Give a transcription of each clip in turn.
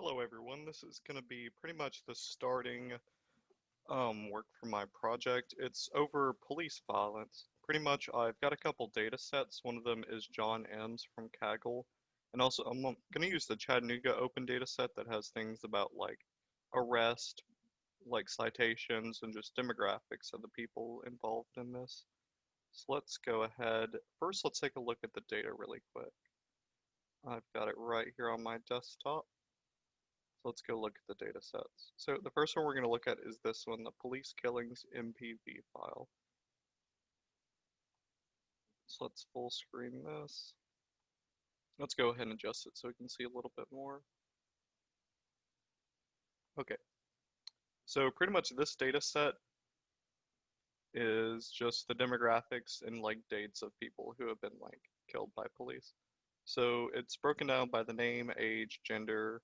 Hello everyone, this is going to be pretty much the starting work for my project. It's over police violence. Pretty much I've got a couple data sets. One of them is John M's from Kaggle. And also I'm going to use the Chattanooga open data set that has things about like arrest, like citations, and just demographics of the people involved in this. So let's go ahead. First, let's take a look at the data really quick. I've got it right here on my desktop. So let's go look at the data sets. So the first one we're going to look at is this one, the police killings MPV file. So let's full screen this. Let's go ahead and adjust it so we can see a little bit more. Okay, so pretty much this data set is just the demographics and like dates of people who have been like killed by police. So it's broken down by the name, age, gender,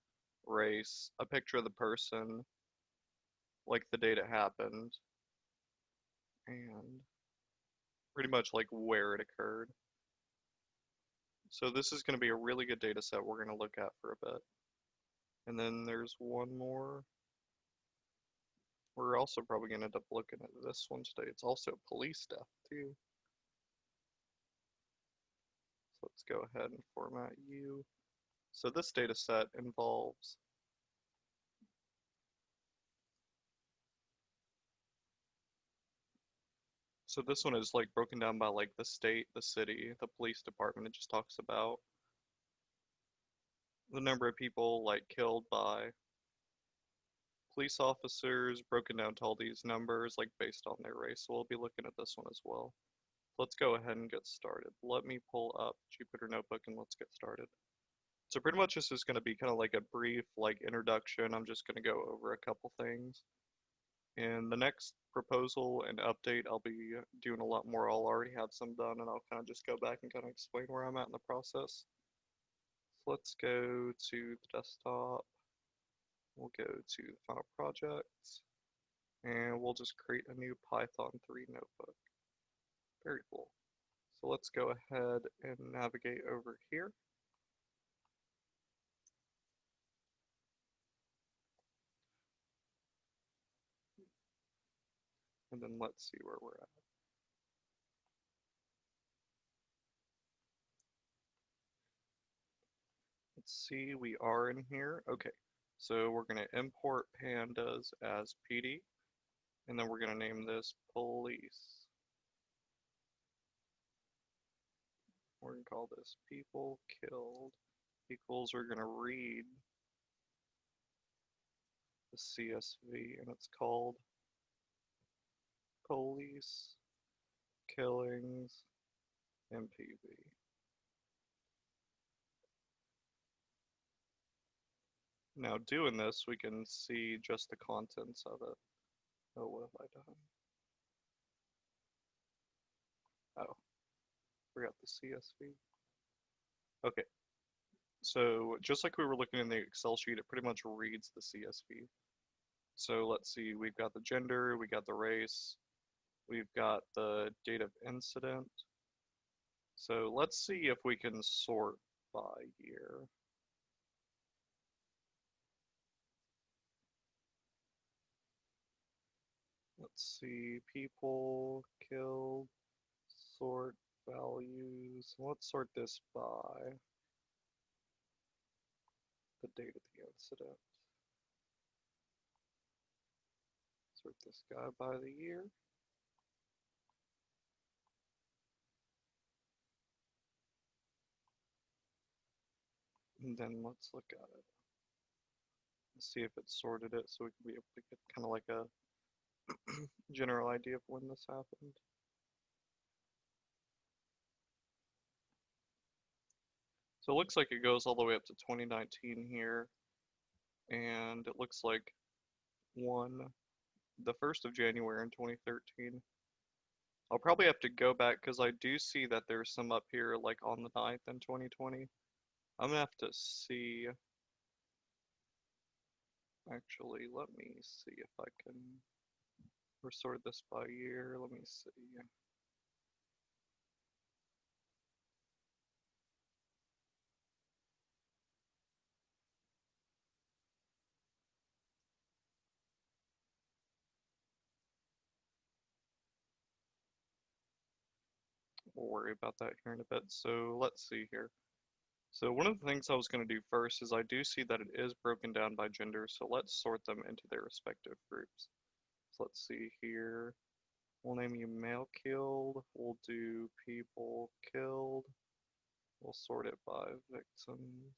race, a picture of the person, like the date it happened, and pretty much like where it occurred. So this is going to be a really good data set we're going to look at for a bit. And then there's one more. We're also probably going to end up looking at this one today. It's also police stuff too. So let's go ahead and format you. So this data set involves so this one is like broken down by like the state, the city, the police department. It just talks about the number of people like killed by police officers, broken down to all these numbers like based on their race. So we'll be looking at this one as well. Let's go ahead and get started. Let me pull up Jupyter Notebook and let's get started. So pretty much this is going to be kind of like a brief like introduction. I'm just going to go over a couple things. In the next proposal and update, I'll be doing a lot more. I'll already have some done and I'll kind of just go back and kind of explain where I'm at in the process. So let's go to the desktop. We'll go to the final project and we'll just create a new Python 3 notebook. Very cool. So let's go ahead and navigate over here. And then let's see where we're at. Let's see, we are in here. Okay, so we're going to import pandas as PD, and then we're going to name this police. We're going to call this people killed equals, we're going to read the CSV, and it's called police killings MPV. Now doing this, we can see just the contents of it. Oh, what have I done? Oh, forgot the CSV. Okay, so just like we were looking in the Excel sheet, it pretty much reads the CSV. So let's see, we've got the gender, we got the race, we've got the date of incident. So let's see if we can sort by year. Let's see, people killed, sort values. Let's sort this by the date of the incident. Sort this guy by the year. And then let's look at it. Let's see if it sorted it so we can be able to get kind of like a general idea of when this happened. So it looks like it goes all the way up to 2019 here, and it looks like the 1st of January in 2013. I'll probably have to go back because I do see that there's some up here like on the 9th in 2020. I'm gonna have to see. Actually, let me see if I can resort this by year. Let me see. we'll worry about that here in a bit. So let's see here. So one of the things I was going to do first is I do see that it is broken down by gender, so let's sort them into their respective groups. So let's see here. We'll name you male killed. We'll do people killed. We'll sort it by victims.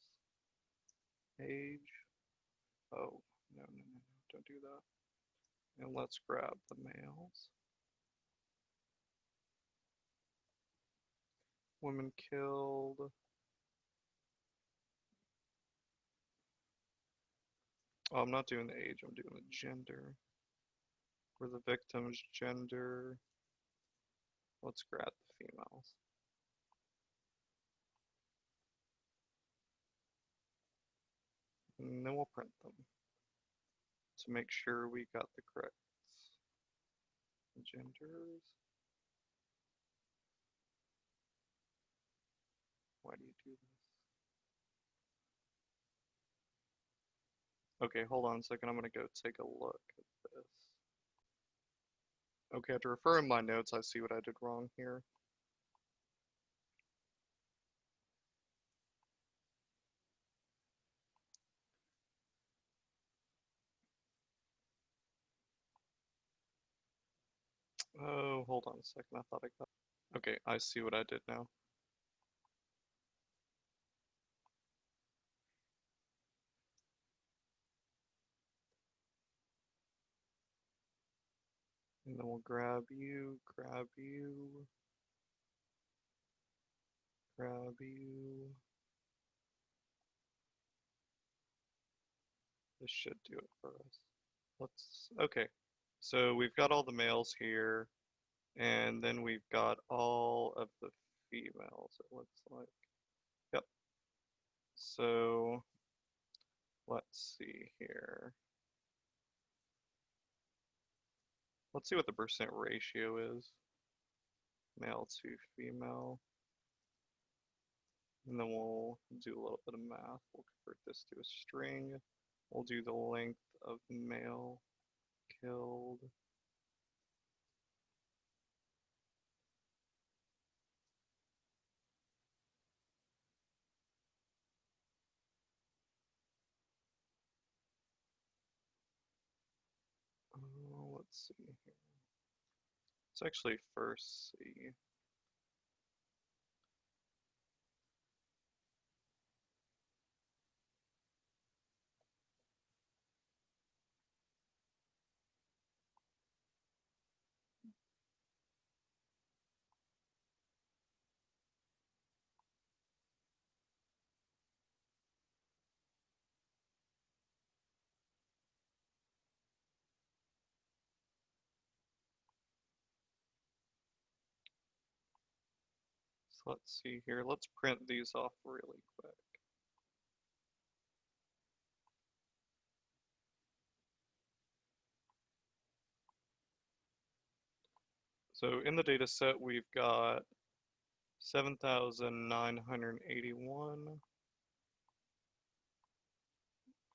Age. Oh, no, don't do that. And let's grab the males. Women killed. Oh, I'm not doing the age, I'm doing the gender. For the victim's gender, let's grab the females. And then we'll print them to make sure we got the correct genders. Why do you do this? Okay, hold on a second, I'm gonna go take a look at this. Okay, to refer in my notes, I see what I did wrong here. Oh, hold on a second, I thought I got... Okay, I see what I did now. And then we'll grab you, grab you, grab you. This should do it for us. Okay. So we've got all the males here, and then we've got all of the females, it looks like. Yep. So let's see here. Let's see what the percent ratio is. Male to female. And then we'll do a little bit of math. We'll convert this to a string. We'll do the length of male killed. Let's see here. Let's actually first see. So let's see here. Let's print these off really quick. So in the data set, we've got 7,981,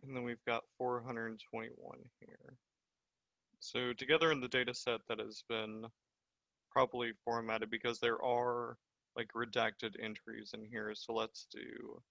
and then we've got 421 here. So together in the data set that has been properly formatted, because there are like redacted entries in here, so let's do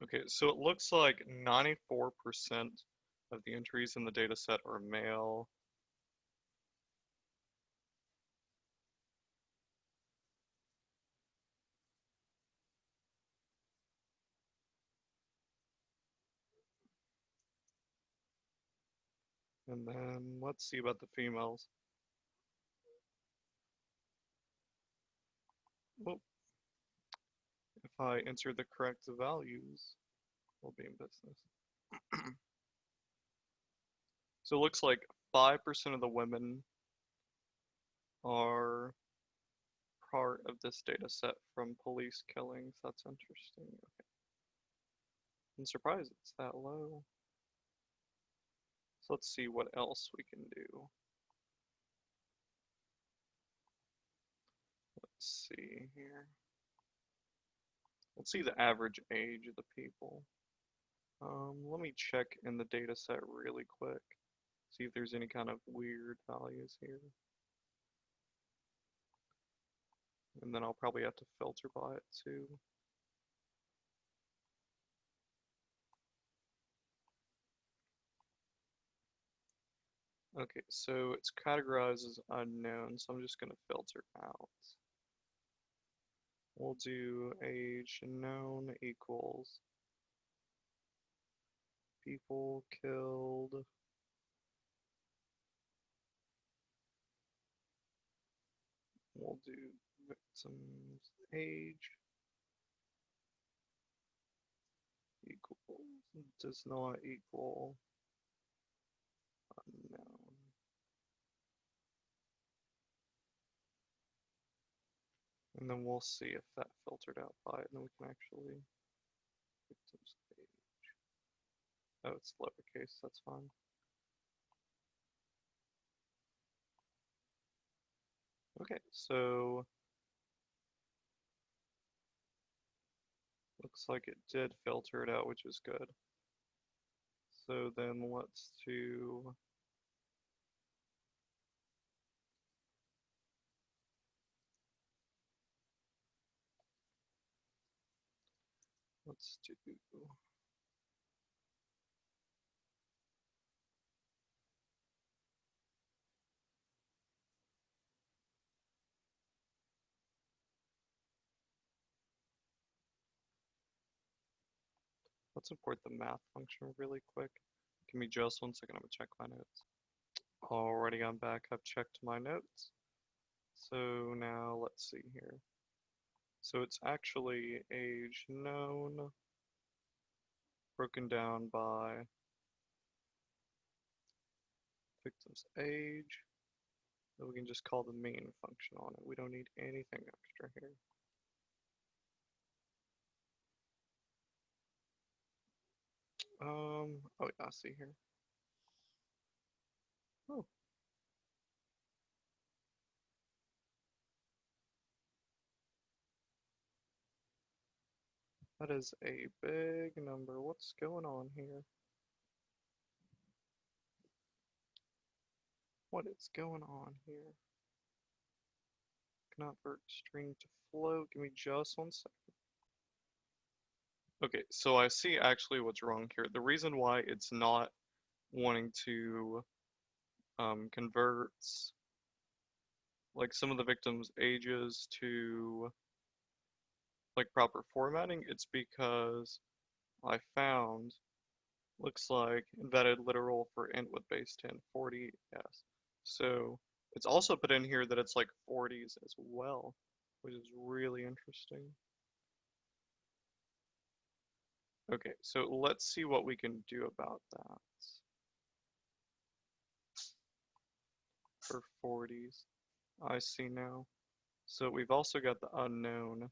okay, so it looks like 94% of the entries in the data set are male. And then let's see about the females. Well, if I enter the correct values, we'll be in business. So it looks like 5% of the women are part of this data set from police killings. That's interesting. Okay. I'm surprised it's that low. So let's see what else we can do. Let's see here. Let's see the average age of the people. Let me check in the data set really quick. See if there's any kind of weird values here. And then I'll probably have to filter by it too. Okay, so it's categorized as unknown, so I'm just going to filter out. We'll do age known equals people killed we'll do victims age equals does not equal unknown. And then we'll see if that filtered out by it, and then we can actually victims age. Oh, it's lowercase, that's fine. Okay, so looks like it did filter it out, which is good. So then let's do let's do let's import the math function really quick. Give me just 1 second, I'm gonna check my notes. Alrighty, I'm back. I've checked my notes. So now let's see here. So it's actually age known broken down by victim's age. So we can just call the main function on it. We don't need anything extra here. Oh yeah, I see here. Oh. That is a big number. What's going on here? What is going on here? Convert string to float. Give me just 1 second. Okay, so I see actually what's wrong here. The reason why it's not wanting to convert like some of the victims' ages to like proper formatting, it's because I found looks like embedded literal for int with base 10, 40, yes. So it's also put in here that it's like 40s as well, which is really interesting. Okay, so let's see what we can do about that. For 40s, I see now. So we've also got the unknown.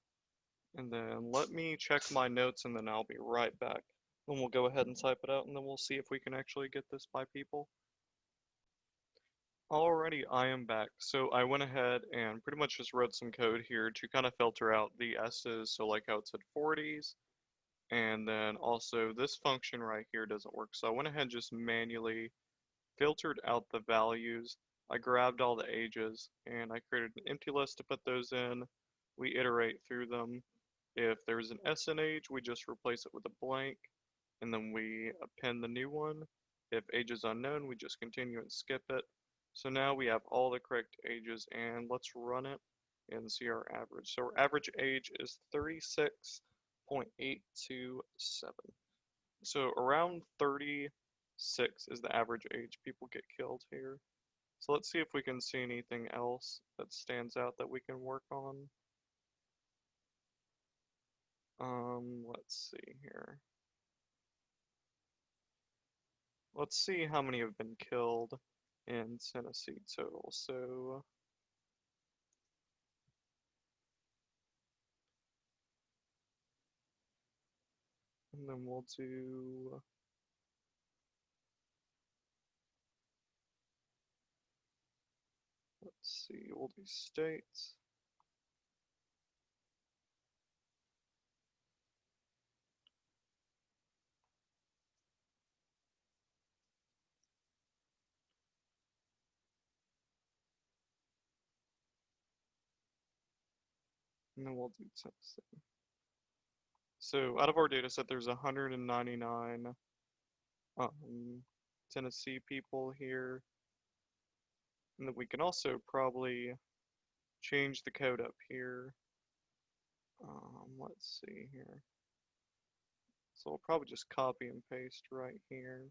And then let me check my notes and then I'll be right back. Then we'll go ahead and type it out and then we'll see if we can actually get this by people. Alrighty, I am back. So I went ahead and pretty much just wrote some code here to kind of filter out the S's, so like how it said 40s. And then also this function right here doesn't work. So I went ahead and just manually filtered out the values. I grabbed all the ages and I created an empty list to put those in. We iterate through them. If there's an S in age, we just replace it with a blank and then we append the new one. If age is unknown, we just continue and skip it. So now we have all the correct ages and let's run it and see our average. So our average age is 36.827. So around 36 is the average age people get killed here. So let's see if we can see anything else that stands out that we can work on. Let's see here. Let's see how many have been killed and Tennessee total. So and then we'll do let's see, we'll do states. And then we'll do Tennessee. So out of our data set, there's 199 Tennessee people here. And then we can also probably change the code up here. Let's see here. So we'll probably just copy and paste right here.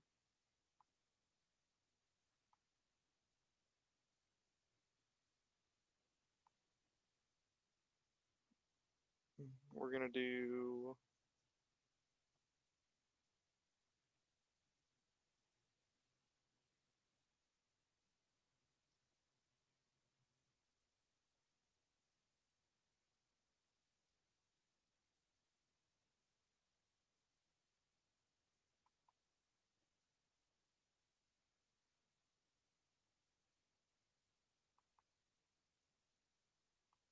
We're gonna do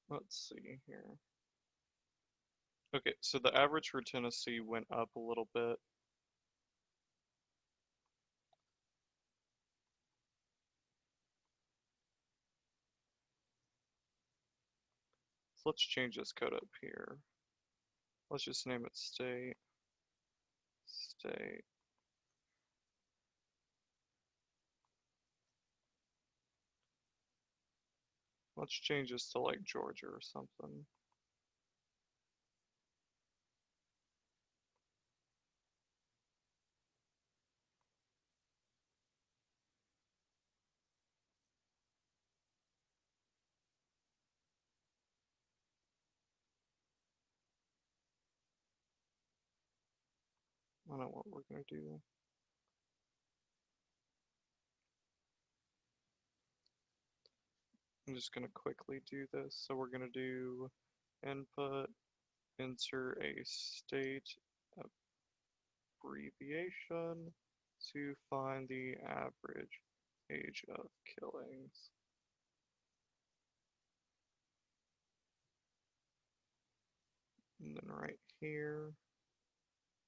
let's see here. Okay, so the average for Tennessee went up a little bit. So let's change this code up here. Let's just name it state, state. Let's change this to like Georgia or something. I don't know what we're gonna do. I'm just gonna quickly do this. So we're gonna do input, enter a state abbreviation to find the average age of killings. And then right here,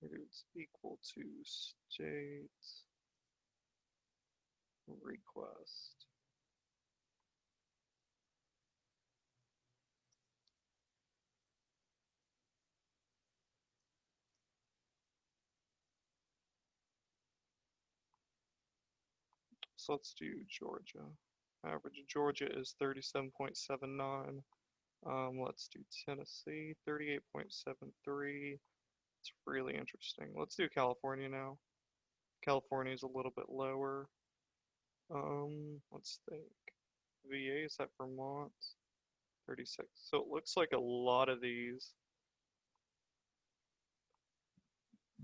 it's equal to state request. So let's do Georgia. Average of Georgia is 37.79. Let's do Tennessee, 38.73. It's really interesting. Let's do California now. California is a little bit lower. Let's think. VA, is that Vermont? 36. So it looks like a lot of these.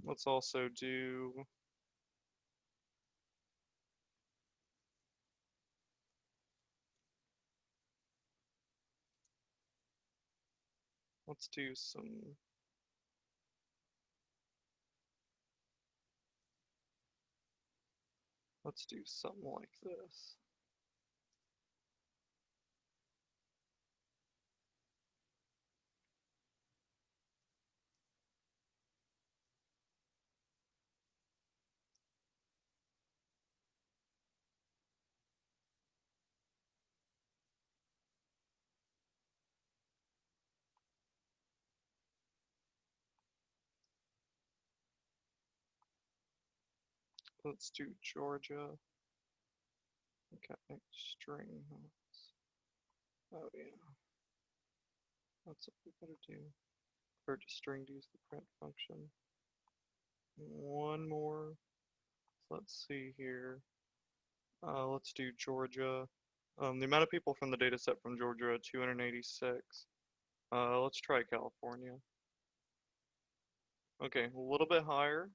Let's also do let's do some let's do something like this. Let's do Georgia. Okay, string. Oh yeah, that's what we gotta do. Convert to string to use the print function. One more. Let's see here. Let's do Georgia. The amount of people from the data set from Georgia, 286. Let's try California. Okay, a little bit higher.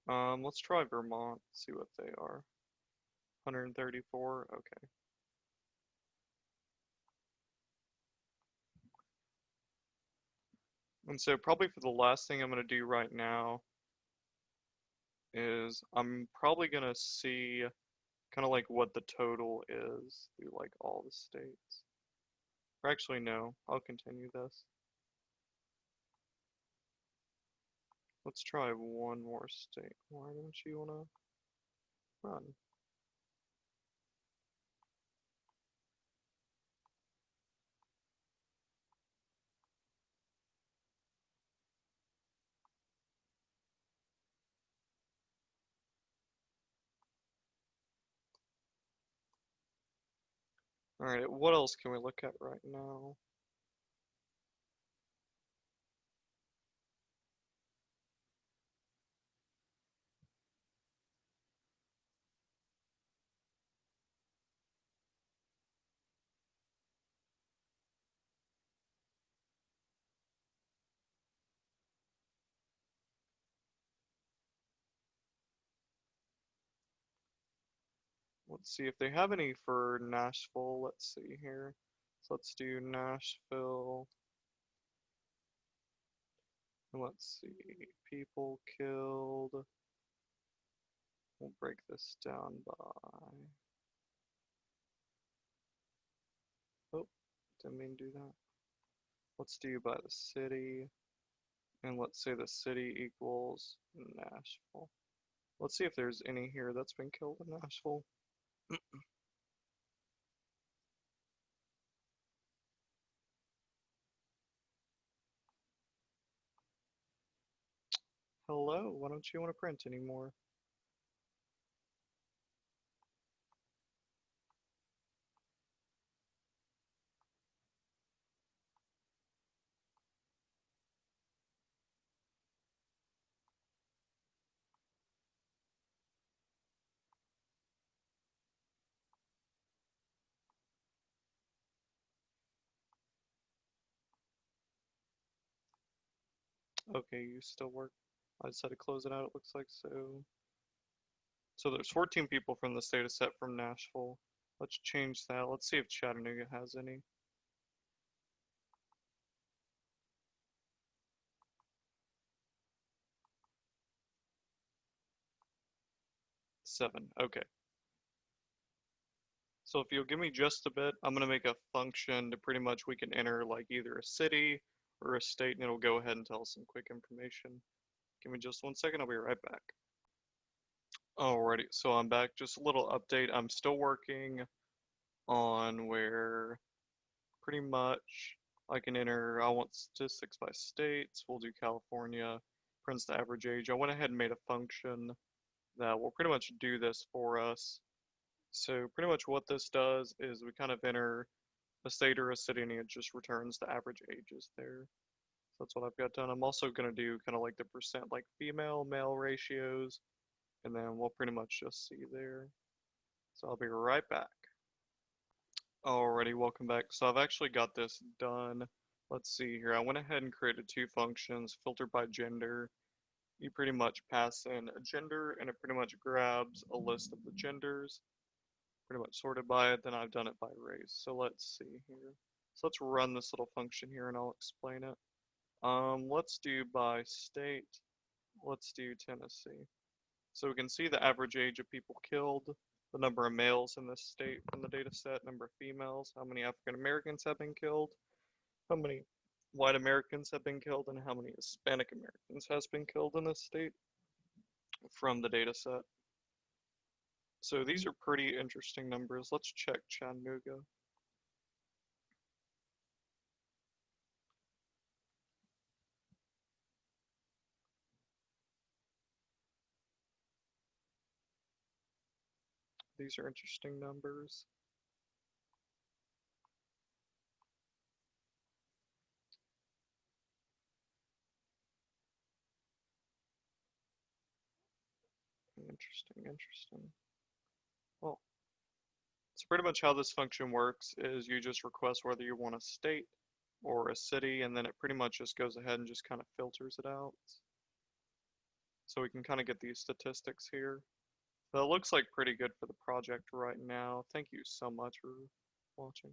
Let's try Vermont, see what they are. 134, okay. And so probably for the last thing I'm going to do right now is I'm probably going to see kind of like what the total is through like all the states. Or actually, no, I'll continue this. Let's try one more state. Why don't you want to run? Alright, what else can we look at right now? Let's see if they have any for Nashville. Let's see here. So let's do Nashville. Let's see. People killed. We'll break this down by. Oh, didn't mean to do that. Let's do by the city. And let's say the city equals Nashville. Let's see if there's any here that's been killed in Nashville. Hello, why don't you want to print anymore? Okay, you still work. I just had to close it out, it looks like so. So there's 14 people from this data set from Nashville. Let's change that. Let's see if Chattanooga has any. 7. Okay. So if you'll give me just a bit, I'm gonna make a function to pretty much we can enter like either a city or a state and it'll go ahead and tell us some quick information. Give me just 1 second, I'll be right back. Alrighty, so I'm back. Just a little update. I'm still working on where pretty much I can enter, I want statistics by states. We'll do California, prints the average age. I went ahead and made a function that will pretty much do this for us. So pretty much what this does is we kind of enter a state or a city and it just returns the average ages there. So that's what I've got done. I'm also going to do kind of like the percent like female, male ratios, and then we'll pretty much just see there. So I'll be right back. Alrighty, welcome back. So I've actually got this done. Let's see here. I went ahead and created 2 functions, filtered by gender. You pretty much pass in a gender and it pretty much grabs a list of the genders, pretty much sorted by it. Then I've done it by race. So let's see here. So let's run this little function here and I'll explain it. Let's do by state. Let's do Tennessee. So we can see the average age of people killed, the number of males in this state from the data set, number of females, how many African Americans have been killed, how many white Americans have been killed, and how many Hispanic Americans has been killed in this state from the data set. So these are pretty interesting numbers. Let's check Chattanooga. These are interesting numbers. Interesting. Well, so pretty much how this function works is you just request whether you want a state or a city, and then it pretty much just goes ahead and just kind of filters it out. So we can kind of get these statistics here That looks like pretty good for the project right now. Thank you so much for watching.